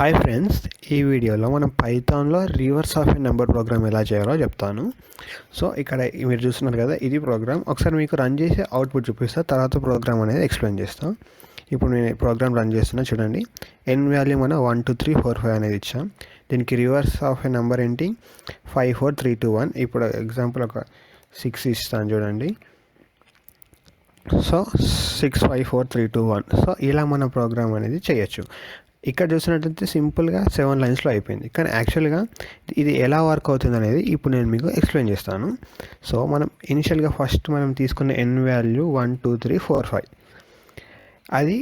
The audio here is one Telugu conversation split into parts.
హాయ్ ఫ్రెండ్స్, ఈ వీడియోలో మనం పైథాన్లో reverse of a number program ఎలా చేయాలో చెప్తాను. సో ఇక్కడ మీరు చూస్తున్నారు కదా, ఇది ప్రోగ్రామ్. ఒకసారి మీకు రన్ చేసి అవుట్పుట్ చూపిస్తా, తర్వాత ప్రోగ్రామ్ అనేది ఎక్స్ప్లెయిన్ చేస్తాం. ఇప్పుడు నేను ప్రోగ్రామ్ రన్ చేస్తున్నా, చూడండి. ఎన్ వాల్యూ మనం 1 2 3 4 5 అనేది ఇచ్చాం. దీనికి రివర్స్ ఆఫ్ ఏ నెంబర్ ఏంటి? 5 4 3 2 1. ఇప్పుడు ఎగ్జాంపుల్ ఒక 6 ఇస్తాను, చూడండి. సో 6 5 4 3 2 1. సో ఇలా మన ప్రోగ్రామ్ అనేది చేయొచ్చు. ఇక్కడ చూసినట్లయితే సింపుల్గా 7 లైన్స్లో అయిపోయింది. కానీ యాక్చువల్గా ఇది ఎలా వర్క్ అవుతుంది అనేది ఇప్పుడు నేను మీకు ఎక్స్ప్లెయిన్ చేస్తాను. సో మనం ఇనిషియల్గా ఫస్ట్ మనం తీసుకున్న ఎన్ వాల్యూ 1 2 3 4 5, అది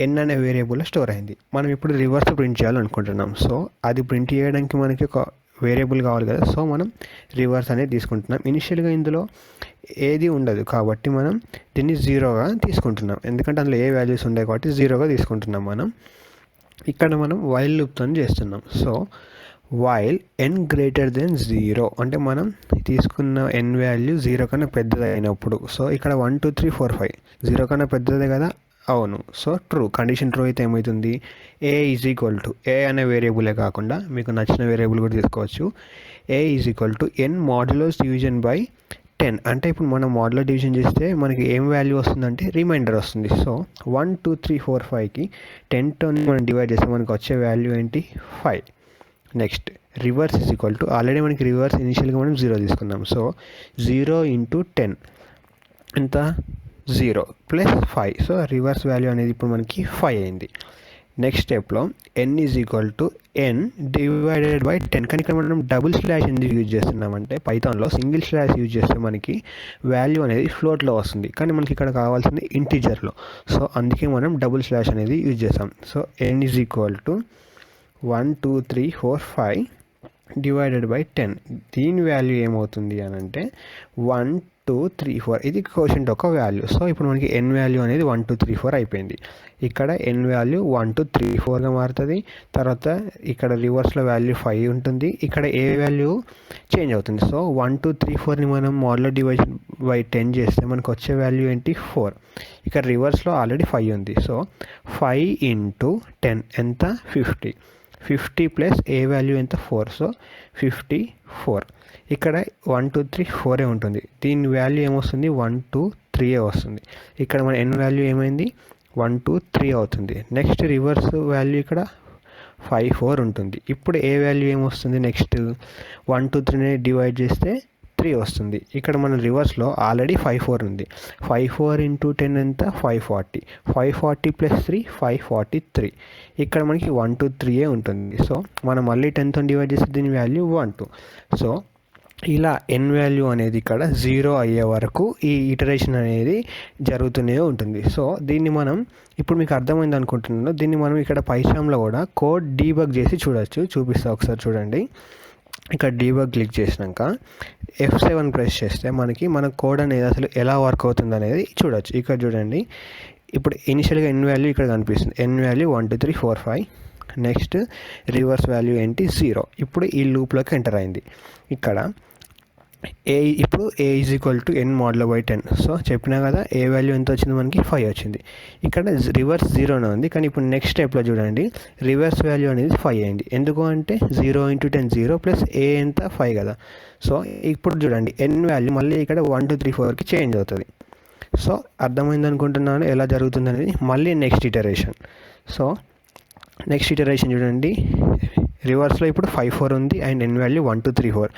ఎన్ అనే వేరియబుల్లో స్టోర్ అయింది. మనం ఇప్పుడు రివర్స్ ప్రింట్ చేయాలనుకుంటున్నాం. సో అది ప్రింట్ చేయడానికి మనకి ఒక వేరియబుల్ కావాలి కదా. సో మనం రివర్స్ అనేది తీసుకుంటున్నాం. ఇనిషియల్గా ఇందులో ఏది ఉండదు కాబట్టి మనం దీన్ని 0గా తీసుకుంటున్నాం, ఎందుకంటే అందులో ఏ వాల్యూస్ ఉంటాయి కాబట్టి 0గా తీసుకుంటున్నాం. ఇక్కడ మనం వైల్ లూప్తో చేస్తున్నాం. So while n greater than 0 అంటే మనం తీసుకున్న ఎన్ వాల్యూ 0 కన్నా పెద్దది అయినప్పుడు. సో ఇక్కడ 1 2 3 4 5 0 కన్నా పెద్దదే కదా, అవును. సో ట్రూ, కండిషన్ ట్రూ అయితే ఏమవుతుంది? A is equal to, a అనే వేరియబులే కాకుండా మీకు నచ్చిన వేరియబుల్ కూడా తీసుకోవచ్చు. A is equal to n modulus division by 10. అంటే ఇప్పుడు మనం మాడ్యులర్ డివిజన్ చేస్తే మనకి ఏం వాల్యూ వస్తుందంటే రిమైండర్ వస్తుంది. సో 1 2 3 4 5కి 10తో మనం డివైడ్ చేస్తే మనకు వచ్చే వాల్యూ ఏంటి? 5. Next reverse is equal to, already మనకి రివర్స్ ఇనిషియల్గా మనం 0 తీసుకున్నాం. సో 0 ఇంటూ 10 ఎంత? 0 ప్లస్ 5. సో రివర్స్ వాల్యూ అనేది ఇప్పుడు మనకి 5 అయింది. నెక్స్ట్ స్టెప్లో n is equal to n divided by 10. కానీ ఇక్కడ మనం డబుల్ స్లాష్ ఎందుకు యూజ్ చేస్తున్నామంటే, పైథాన్లో సింగిల్ స్లాష్ యూజ్ చేస్తే మనకి వాల్యూ అనేది ఫ్లోట్లో వస్తుంది, కానీ మనకి ఇక్కడ కావాల్సింది ఇంటీజర్లో. సో అందుకే మనం డబుల్ స్లాష్ అనేది యూజ్ చేస్తాం. So n is equal to 1 2 3 4 5 divided by 10. దీని వాల్యూ ఏమవుతుంది అని అంటే 1 2 3 4. ఇది కోషంట్ ఒక వాల్యూ. సో ఇప్పుడు మనకి ఎన్ వాల్యూ అనేది 1 2 3 4 అయిపోయింది. ఇక్కడ ఎన్ వాల్యూ 1 2 3 4గా మారుతుంది. తర్వాత ఇక్కడ రివర్స్లో వాల్యూ 5 ఉంటుంది. ఇక్కడ ఏ వాల్యూ చేంజ్ అవుతుంది. సో 1 2 3 4ని మనం మాడ్యులర్ డివిజన్ బై 10 చేస్తే మనకు వచ్చే వాల్యూ ఏంటి? 4. ఇక్కడ రివర్స్లో ఆల్రెడీ 5 ఉంది. సో 5 ఇంటూ 10 ఎంత? 50. 50 ప్లస్ ఏ వాల్యూ ఎంత? 4. సో 54. ఇక్కడ 1 2 3 4 ఉంటుంది. దీని వాల్యూ ఏమొస్తుంది? 1 2 3 వస్తుంది. ఇక్కడ మన ఎన్ వాల్యూ ఏమైంది? 1 2 3 అవుతుంది. నెక్స్ట్ రివర్స్ వాల్యూ ఇక్కడ 5 4 ఉంటుంది. ఇప్పుడు ఏ వాల్యూ ఏమొస్తుంది? నెక్స్ట్ 1 2 3ని డివైడ్ చేస్తే 3 వస్తుంది. ఇక్కడ మన రివర్స్లో ఆల్రెడీ 5 4 ఉంది. 5 4 ఇంటూ 10 ఎంత? 540. 540 ప్లస్ 3 543. ఇక్కడ మనకి 1 2 3 ఉంటుంది. సో మనం మళ్ళీ 10తో డివైడ్ చేస్తే దీని వాల్యూ 1 2. సో ఇలా ఎన్ వాల్యూ అనేది ఇక్కడ 0 అయ్యే వరకు ఈ ఇటరేషన్ అనేది జరుగుతూనే ఉంటుంది. సో దీన్ని మనం ఇప్పుడు మీకు అర్థమైంది అనుకుంటున్నాను. దీన్ని మనం ఇక్కడ పైథాన్లో కూడా కోడ్ డీబగ్ చేసి చూడొచ్చు. చూపిస్తా ఒకసారి, చూడండి. ఇక్కడ డీబగ్ క్లిక్ చేసినాక F7 ప్రెస్ చేస్తే మన కోడ్ అనేది అసలు ఎలా వర్క్ అవుతుంది అనేది చూడొచ్చు. ఇక్కడ చూడండి, ఇప్పుడు ఇనిషియల్గా ఎన్ వాల్యూ ఇక్కడ కనిపిస్తుంది. N value 1 2 3 4 5. Next reverse value ఏంటి? 0. ఇప్పుడు ఈ లూప్లోకి ఎంటర్ అయింది. ఇక్కడ ఇప్పుడు a is equal to n modular by 10. So చెప్పినా కదా, ఏ వాల్యూ ఎంత వచ్చింది? మనకి 5 వచ్చింది. ఇక్కడ రివర్స్ 0నే ఉంది. కానీ ఇప్పుడు నెక్స్ట్ స్టెప్లో చూడండి, రివర్స్ వాల్యూ అనేది 5 అయింది. ఎందుకు అంటే 0 ఇంటూ 10 0 ప్లస్ ఏ ఎంత? 5 కదా. సో ఇప్పుడు చూడండి, ఎన్ వాల్యూ మళ్ళీ ఇక్కడ 1 2 3 4కి చేంజ్ అవుతుంది. సో అర్థమైంది అనుకుంటున్నాను ఎలా జరుగుతుంది అనేది. మళ్ళీ next iteration. So next iteration చూడండి, రివర్స్లో ఇప్పుడు 5 4 ఉంది అండ్ ఎన్ వాల్యూ 1 2 3 4.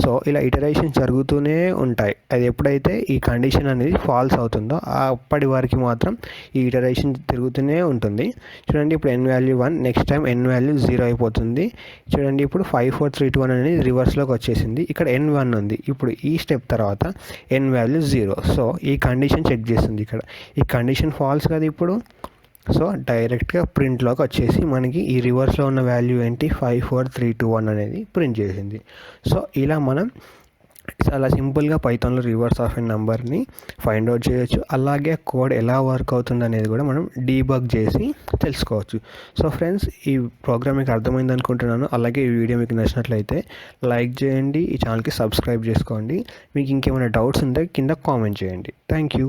సో ఇలా ఇటరేషన్ జరుగుతూనే ఉంటాయి. అది ఎప్పుడైతే ఈ కండిషన్ అనేది ఫాల్స్ అవుతుందో అప్పటి వరకు మాత్రం ఈ ఇటరేషన్ తిరుగుతూనే ఉంటుంది. చూడండి, ఇప్పుడు ఎన్ వాల్యూ 1, నెక్స్ట్ టైం ఎన్ వాల్యూ 0 అయిపోతుంది. చూడండి, ఇప్పుడు 5 4 3 2 1 అనేది రివర్స్లోకి వచ్చేసింది. ఇక్కడ ఎన్ 1 ఉంది. ఇప్పుడు ఈ స్టెప్ తర్వాత ఎన్ వాల్యూ 0. సో ఈ కండిషన్ చెక్ చేస్తుంది. ఇక్కడ ఈ కండిషన్ ఫాల్స్ కదా ఇప్పుడు. సో డైరెక్ట్గా ప్రింట్లోకి వచ్చేసి మనకి ఈ రివర్స్లో ఉన్న వాల్యూ ఏంటి? 5 4 3 2 1 అనేది ప్రింట్ చేసింది. సో ఇలా మనం చాలా సింపుల్గా పైథాన్లో రివర్స్ ఆఫ్ ఏ నెంబర్ని ఫైండ్ అవుట్ చేయొచ్చు. అలాగే కోడ్ ఎలా వర్క్ అవుతుంది అనేది కూడా మనం డీబగ్ చేసి తెలుసుకోవచ్చు. సో ఫ్రెండ్స్, ఈ ప్రోగ్రామ్ మీకు అర్థమైంది అనుకుంటున్నాను. అలాగే ఈ వీడియో మీకు నచ్చినట్లయితే లైక్ చేయండి, ఈ ఛానల్కి సబ్స్క్రైబ్ చేసుకోండి. మీకు ఇంకేమైనా డౌట్స్ ఉంటే కింద కామెంట్ చేయండి. Thank you.